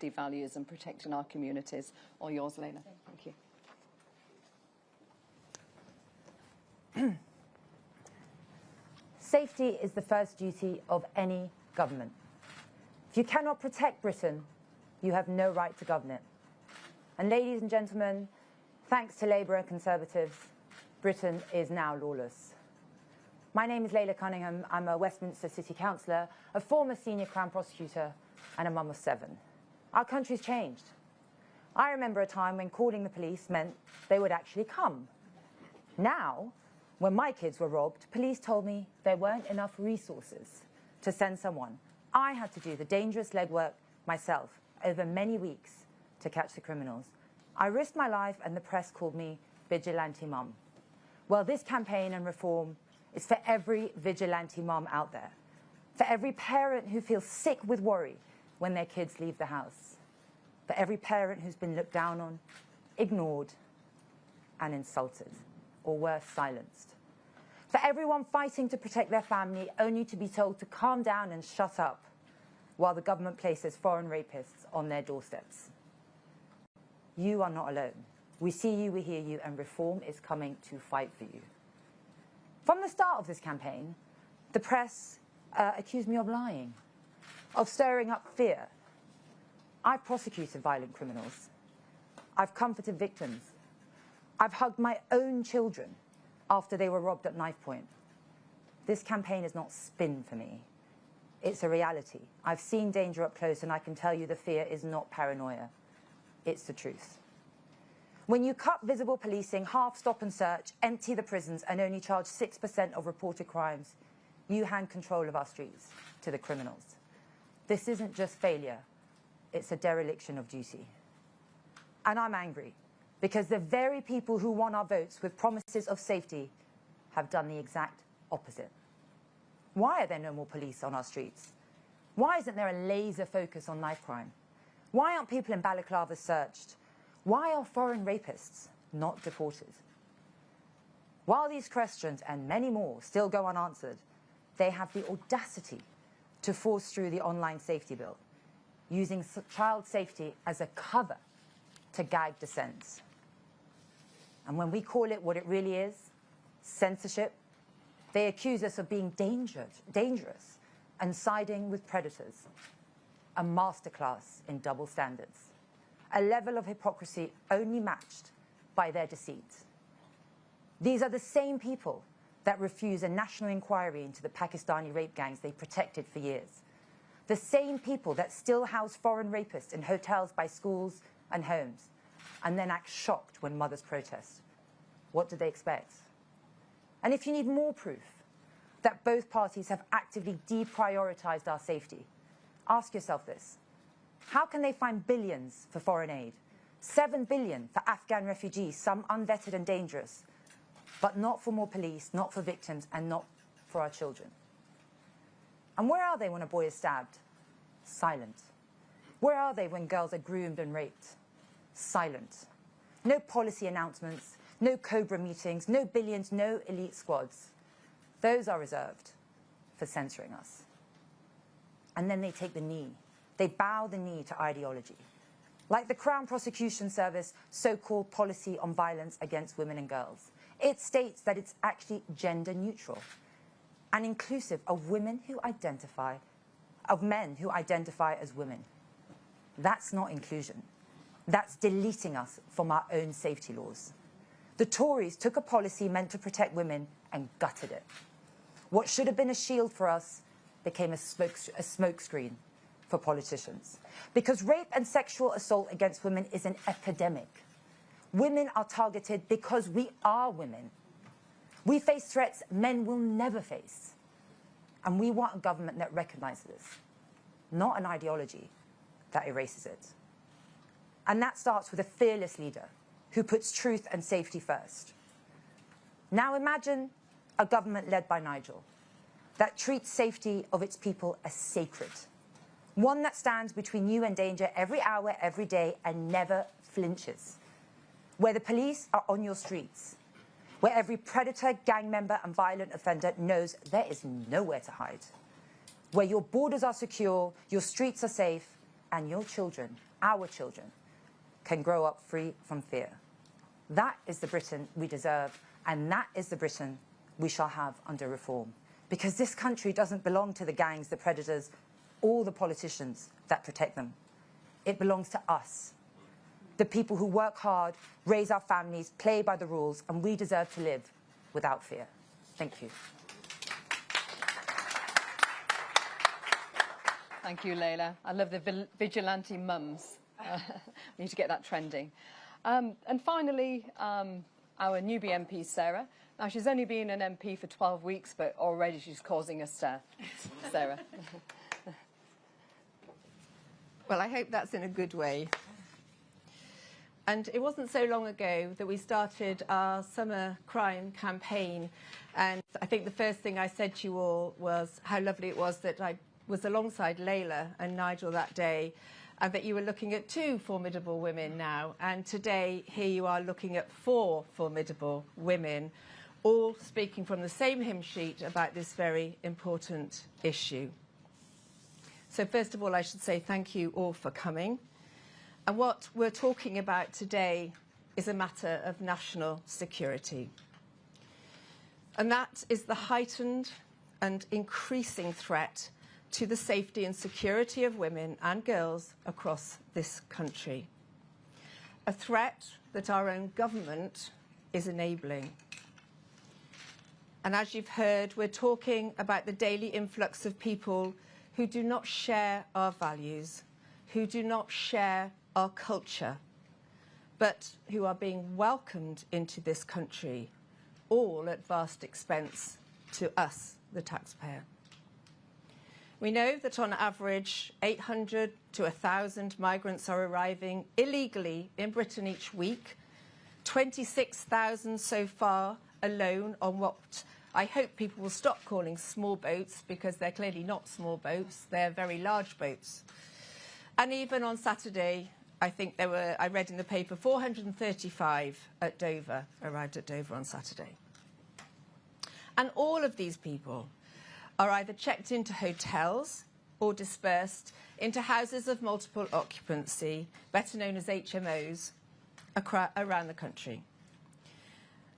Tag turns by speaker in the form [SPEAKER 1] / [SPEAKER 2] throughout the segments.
[SPEAKER 1] values and protecting our communities. All yours, Laila. Thank you.
[SPEAKER 2] Safety is the first duty of any government. If you cannot protect Britain, you have no right to govern it. And ladies and gentlemen, thanks to Labour and Conservatives, Britain is now lawless. My name is Laila Cunningham. I'm a Westminster City Councillor, a former senior Crown Prosecutor, and a mum of 7. Our country's changed. I remember a time when calling the police meant they would actually come. Now, when my kids were robbed, police told me there weren't enough resources to send someone. I had to do the dangerous legwork myself over many weeks to catch the criminals. I risked my life and the press called me vigilante mum. Well, this campaign and reform is for every vigilante mum out there, for every parent who feels sick with worry when their kids leave the house, for every parent who's been looked down on, ignored, and insulted, or worse, silenced. For everyone fighting to protect their family only to be told to calm down and shut up while the government places foreign rapists on their doorsteps. You are not alone. We see you, we hear you, and reform is coming to fight for you. From the start of this campaign, the press accused me of lying, of stirring up fear. I've prosecuted violent criminals. I've comforted victims. I've hugged my own children after they were robbed at knife point. This campaign is not spin for me. It's a reality. I've seen danger up close, and I can tell you the fear is not paranoia. It's the truth. When you cut visible policing, half stop and search, empty the prisons, and only charge 6% of reported crimes, you hand control of our streets to the criminals. This isn't just failure, it's a dereliction of duty. And I'm angry, because the very people who won our votes with promises of safety have done the exact opposite. Why are there no more police on our streets? Why isn't there a laser focus on knife crime? Why aren't people in balaclavas searched? Why are foreign rapists not deported? While these questions and many more still go unanswered, they have the audacity to force through the online safety bill, using child safety as a cover to gag dissent. And when we call it what it really is, censorship, they accuse us of being dangerous and siding with predators. A masterclass in double standards. A level of hypocrisy only matched by their deceit. These are the same people that refuse a national inquiry into the Pakistani rape gangs they protected for years. The same people that still house foreign rapists in hotels by schools and homes, and then act shocked when mothers protest. What do they expect? And if you need more proof that both parties have actively deprioritized our safety, ask yourself this. How can they find billions for foreign aid, 7 billion for Afghan refugees, some unvetted and dangerous, but not for more police, not for victims, and not for our children? And where are they when a boy is stabbed? Silent. Where are they when girls are groomed and raped? Silent. No policy announcements, no Cobra meetings, no billions, no elite squads. Those are reserved for censoring us. And then they take the knee. They bow the knee to ideology. Like the Crown Prosecution Service so-called policy on violence against women and girls. It states that it's actually gender neutral and inclusive of men who identify as women. That's not inclusion. That's deleting us from our own safety laws. The Tories took a policy meant to protect women and gutted it. What should have been a shield for us became a smokescreen for politicians. Because rape and sexual assault against women is an epidemic. Women are targeted because we are women. We face threats men will never face. And we want a government that recognizes this, not an ideology that erases it. And that starts with a fearless leader who puts truth and safety first. Now imagine a government led by Nigel that treats safety of its people as sacred. One that stands between you and danger every hour, every day, and never flinches. Where the police are on your streets. Where every predator, gang member, and violent offender knows there is nowhere to hide. Where your borders are secure, your streets are safe, and your children our children, can grow up free from fear. That is the Britain we deserve, and that is the Britain we shall have under reform. Because this country doesn't belong to the gangs, the predators, or the politicians that protect them. It belongs to us, the people who work hard, raise our families, play by the rules, and we deserve to live without fear. Thank you.
[SPEAKER 1] Thank you, Laila. I love the vigilante mums. We need to get that trending. And finally, our newbie MP, Sarah. Now, she's only been an MP for 12 weeks, but already she's causing a stir. Sarah.
[SPEAKER 3] Well, I hope that's in a good way. And it wasn't so long ago that we started our summer crime campaign. And I think the first thing I said to you all was how lovely it was that I was alongside Laila and Nigel that day, and that you were looking at 2 formidable women now. And today, here you are looking at 4 formidable women, all speaking from the same hymn sheet about this very important issue. So first of all, I should say thank you all for coming. And what we're talking about today is a matter of national security. And that is the heightened and increasing threat to the safety and security of women and girls across this country. A threat that our own government is enabling. And as you've heard, we're talking about the daily influx of people who do not share our values, who do not share our culture, but who are being welcomed into this country, all at vast expense to us, the taxpayer. We know that on average 800 to 1,000 migrants are arriving illegally in Britain each week, 26,000 so far alone on what I hope people will stop calling small boats, because they're clearly not small boats, they're very large boats. And even on Saturday, I think there were, I read in the paper, 435 at Dover, arrived at Dover on Saturday. And all of these people are either checked into hotels or dispersed into houses of multiple occupancy, better known as HMOs, around the country.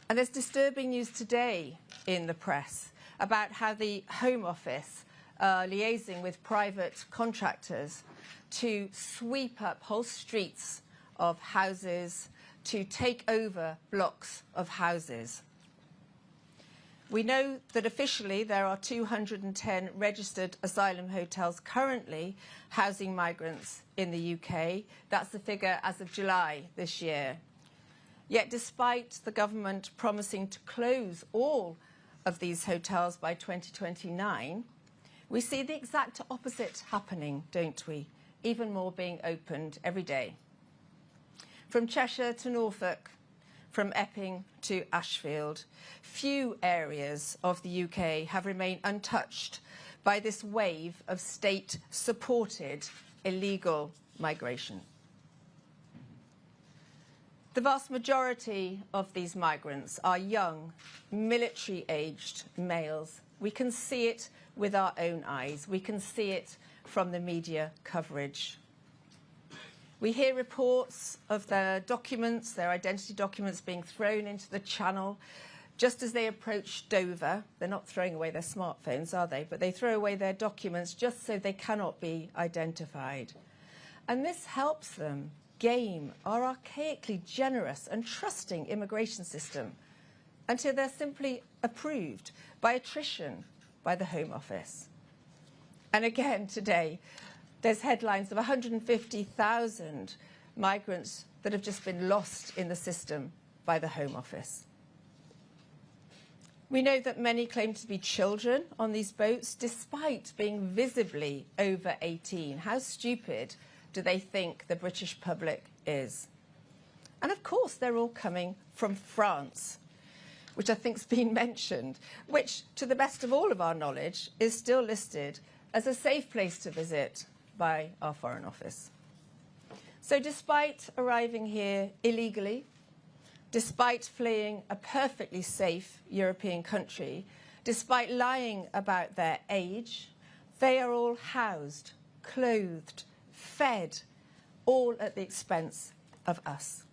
[SPEAKER 3] And there's disturbing news today in the press about how the Home Office are liaising with private contractors to sweep up whole streets of houses, to take over blocks of houses. We know that officially there are 210 registered asylum hotels currently housing migrants in the UK. That's the figure as of July this year. Yet despite the government promising to close all of these hotels by 2029, we see the exact opposite happening, don't we? Even more being opened every day. From Cheshire to Norfolk, from Epping to Ashfield, few areas of the UK have remained untouched by this wave of state-supported illegal migration. The vast majority of these migrants are young, military-aged males. We can see it with our own eyes. We can see it from the media coverage. We hear reports of their documents, their identity documents being thrown into the channel just as they approach Dover. They're not throwing away their smartphones, are they? But they throw away their documents just so they cannot be identified. And this helps them game our archaically generous and trusting immigration system until they're simply approved by attrition by the Home Office. And again today, there's headlines of 150,000 migrants that have just been lost in the system by the Home Office. We know that many claim to be children on these boats, despite being visibly over 18. How stupid do they think the British public is? And of course, they're all coming from France, which I think's been mentioned, which, to the best of all of our knowledge, is still listed as a safe place to visit by our Foreign Office. So despite arriving here illegally, despite fleeing a perfectly safe European country, despite lying about their age, they are all housed, clothed, fed, all at the expense of us.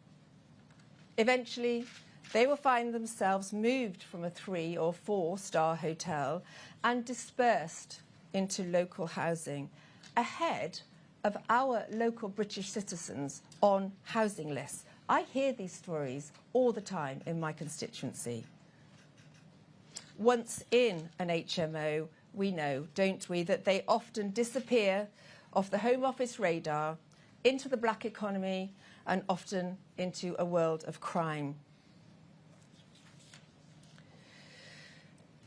[SPEAKER 3] Eventually, they will find themselves moved from a 3- or 4-star hotel and dispersed into local housing ahead of our local British citizens on housing lists. I hear these stories all the time in my constituency. Once in an HMO, we know, don't we, that they often disappear off the Home Office radar into the black economy and often into a world of crime.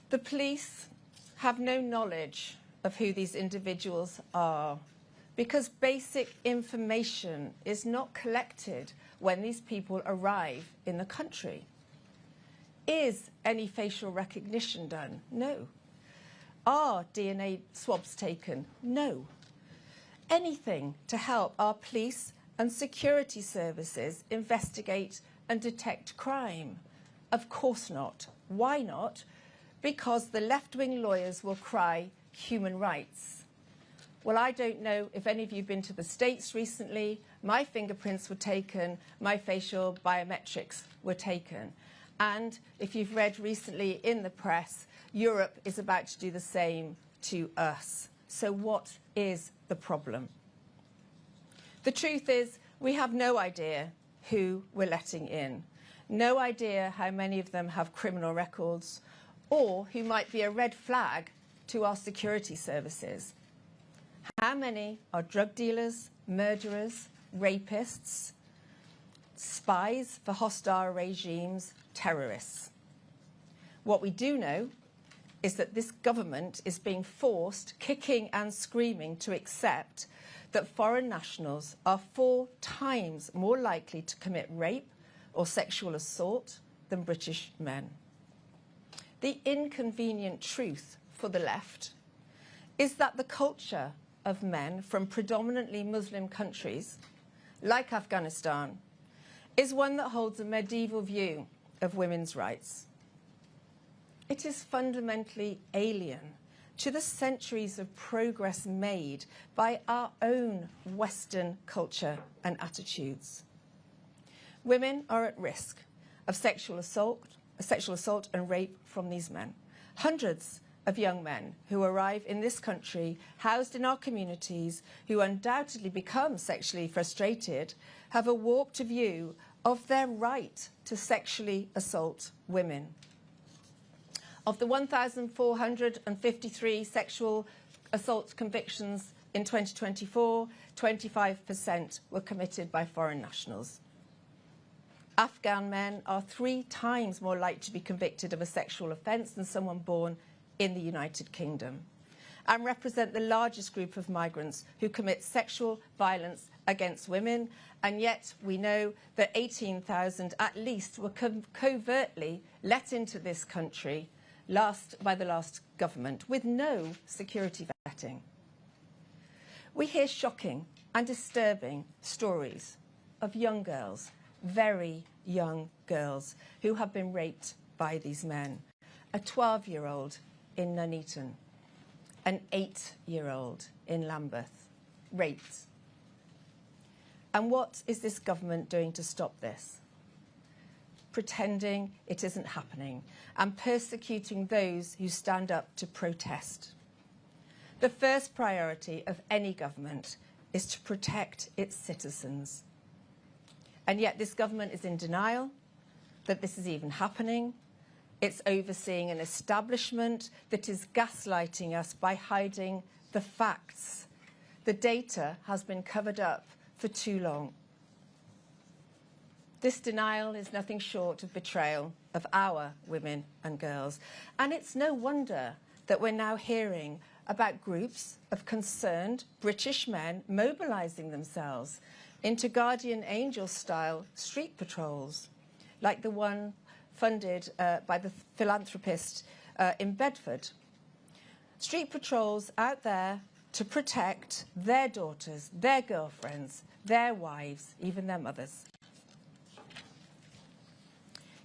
[SPEAKER 3] The police have no knowledge of who these individuals are because basic information is not collected when these people arrive in the country. Is any facial recognition done? No. Are DNA swabs taken? No. Anything to help our police and security services investigate and detect crime? Of course not. Why not? Because the left-wing lawyers will cry human rights. Well, I don't know if any of you have been to the States recently. My fingerprints were taken, my facial biometrics were taken. And if you've read recently in the press, Europe is about to do the same to us. So what is the problem? The truth is, we have no idea who we're letting in. No idea how many of them have criminal records or who might be a red flag to our security services. How many are drug dealers, murderers, rapists, spies for hostile regimes, terrorists? What we do know is that this government is being forced, kicking and screaming, to accept that foreign nationals are 4 times more likely to commit rape or sexual assault than British men. The inconvenient truth for the left is that the culture of men from predominantly Muslim countries, like Afghanistan, is one that holds a medieval view of women's rights. It is fundamentally alien to the centuries of progress made by our own Western culture and attitudes. Women are at risk of sexual assault and rape from these men. Hundreds of young men who arrive in this country, housed in our communities, who undoubtedly become sexually frustrated, have a warped view of their right to sexually assault women. Of the 1,453 sexual assault convictions in 2024, 25% were committed by foreign nationals. Afghan men are 3 times more likely to be convicted of a sexual offence than someone born in the United Kingdom, and represent the largest group of migrants who commit sexual violence against women. And yet we know that 18,000 at least were covertly let into this country by the last government with no security vetting. We hear shocking and disturbing stories of young girls, very young girls, who have been raped by these men. A 12-year-old in Nuneaton, an 8-year-old in Lambeth, raped. And what is this government doing to stop this? Pretending it isn't happening and persecuting those who stand up to protest. The first priority of any government is to protect its citizens. And yet this government is in denial that this is even happening. It's overseeing an establishment that is gaslighting us by hiding the facts. The data has been covered up for too long. This denial is nothing short of betrayal of our women and girls. And it's no wonder that we're now hearing about groups of concerned British men mobilising themselves into guardian angel-style street patrols, like the one funded by the philanthropist in Bedford. Street patrols out there to protect their daughters, their girlfriends, their wives, even their mothers.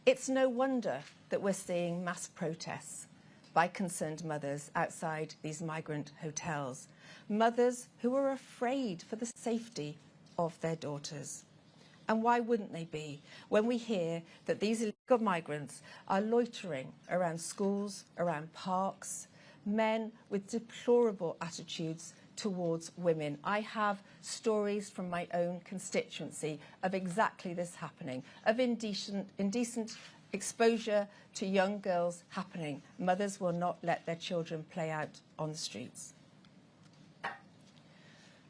[SPEAKER 3] It's no wonder that we're seeing mass protests by concerned mothers outside these migrant hotels. Mothers who are afraid for the safety of their daughters. And why wouldn't they be when we hear that these illegal migrants are loitering around schools, around parks, men with deplorable attitudes towards women? I have stories from my own constituency of exactly this happening, of indecent exposure to young girls happening. Mothers will not let their children play out on the streets.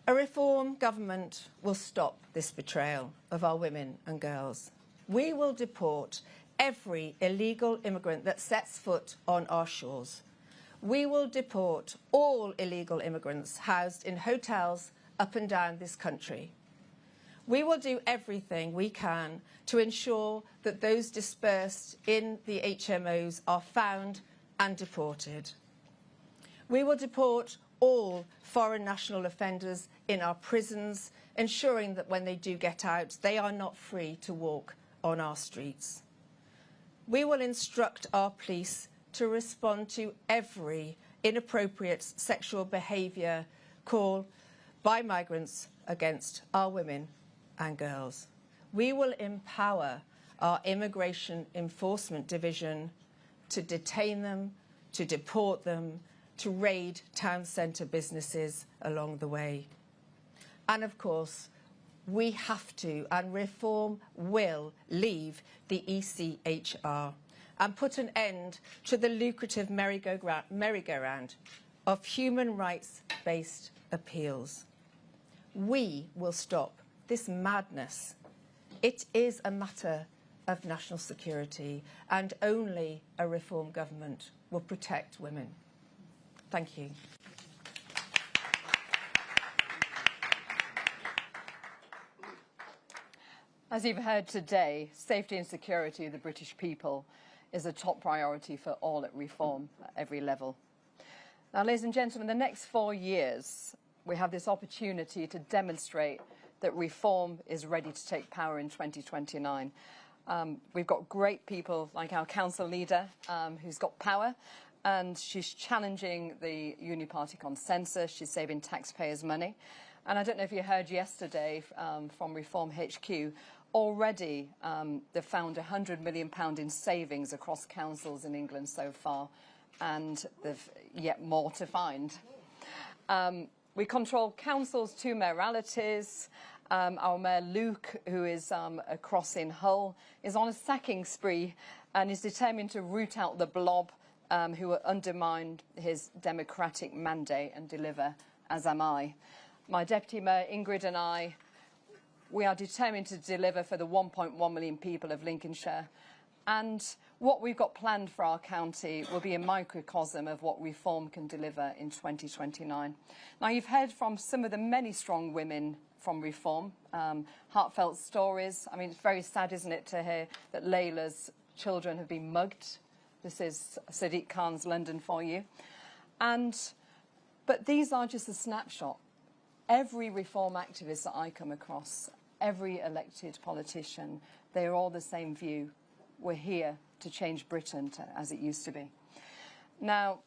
[SPEAKER 3] A reform government will stop this betrayal of our women and girls. We will deport every illegal immigrant that sets foot on our shores. We will deport all illegal immigrants housed in hotels up and down this country. We will do everything we can to ensure that those dispersed in the HMOs are found and deported. We will deport all foreign national offenders in our prisons, ensuring that when they do get out, they are not free to walk on our streets. We will instruct our police to respond to every inappropriate sexual behaviour call by migrants against our women and girls. We will empower our Immigration Enforcement Division to detain them, to deport them, to raid town centre businesses along the way. And of course, we have to, and reform will, leave the ECHR and put an end to the lucrative merry-go-round of human rights-based appeals. We will stop this madness. It is a matter of national security, and only a reform government will protect women. Thank you.
[SPEAKER 1] As you've heard today, safety and security of the British people is a top priority for all at Reform at every level. Now, ladies and gentlemen, the next 4 years, we have this opportunity to demonstrate that Reform is ready to take power in 2029. We've got great people like our council leader who's got power, and she's challenging the Uni-Party consensus. She's saving taxpayers' money. And I don't know if you heard yesterday from Reform HQ, already they've found £100 million in savings across councils in England so far, and they've yet more to find. We control councils' two mayoralties. Our Mayor Luke, who is across in Hull, is on a sacking spree and is determined to root out the blob who will undermine his democratic mandate and deliver, as am I. My Deputy Mayor Ingrid and I, we are determined to deliver for the 1.1 million people of Lincolnshire. And what we've got planned for our county will be a microcosm of what Reform can deliver in 2029. Now, you've heard from some of the many strong women from Reform, heartfelt stories. I mean, it's very sad, isn't it, to hear that Laila's children have been mugged. This is Sadiq Khan's London for you. But these are just a snapshot. Every Reform activist that I come across, every elected politician, they are all the same view. We're here to change Britain as it used to be. Now,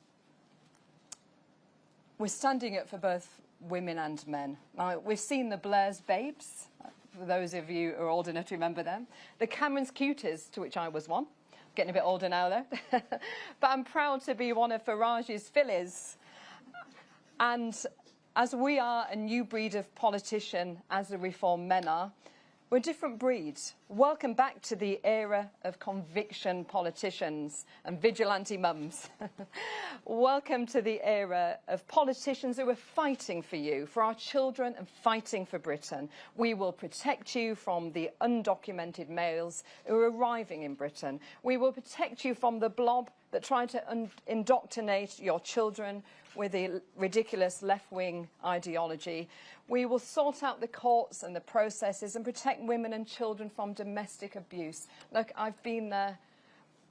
[SPEAKER 1] we're standing up for both women and men. Now, we've seen the Blair's babes, for those of you who are old enough to remember them. The Cameron's cuties, to which I was one. Getting a bit older now, though. But I'm proud to be one of Farage's fillies. And as we are a new breed of politician, as the Reform men are, we're a different breed. Welcome back to the era of conviction politicians and vigilante mums. Welcome to the era of politicians who are fighting for you, for our children, and fighting for Britain. We will protect you from the undocumented males who are arriving in Britain. We will protect you from the blob that try to indoctrinate your children with the ridiculous left-wing ideology. We will sort out the courts and the processes and protect women and children from domestic abuse. Look, I've been there.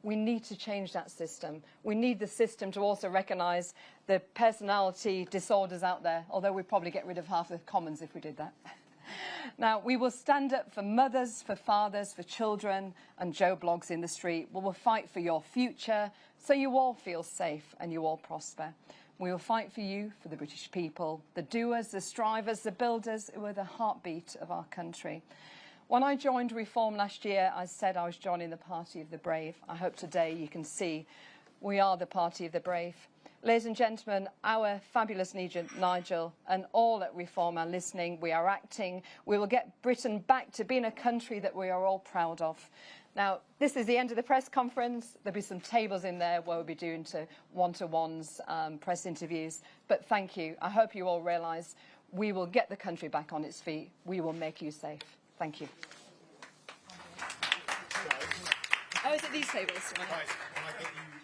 [SPEAKER 1] We need to change that system. We need the system to also recognise the personality disorders out there, although we'd probably get rid of half the Commons if we did that. Now, we will stand up for mothers, for fathers, for children and Joe Bloggs in the street. We will fight for your future so you all feel safe and you all prosper. We will fight for you, for the British people, the doers, the strivers, the builders who are the heartbeat of our country. When I joined Reform last year, I said I was joining the party of the brave. I hope today you can see we are the party of the brave. Ladies and gentlemen, our fabulous Nigel and all at Reform are listening. We are acting. We will get Britain back to being a country that we are all proud of. Now, this is the end of the press conference. There'll be some tables in there where we'll be doing one-to-ones, press interviews. But thank you. I hope you all realise we will get the country back on its feet. We will make you safe. Thank you. Oh, is it these tables?
[SPEAKER 4] Can I get you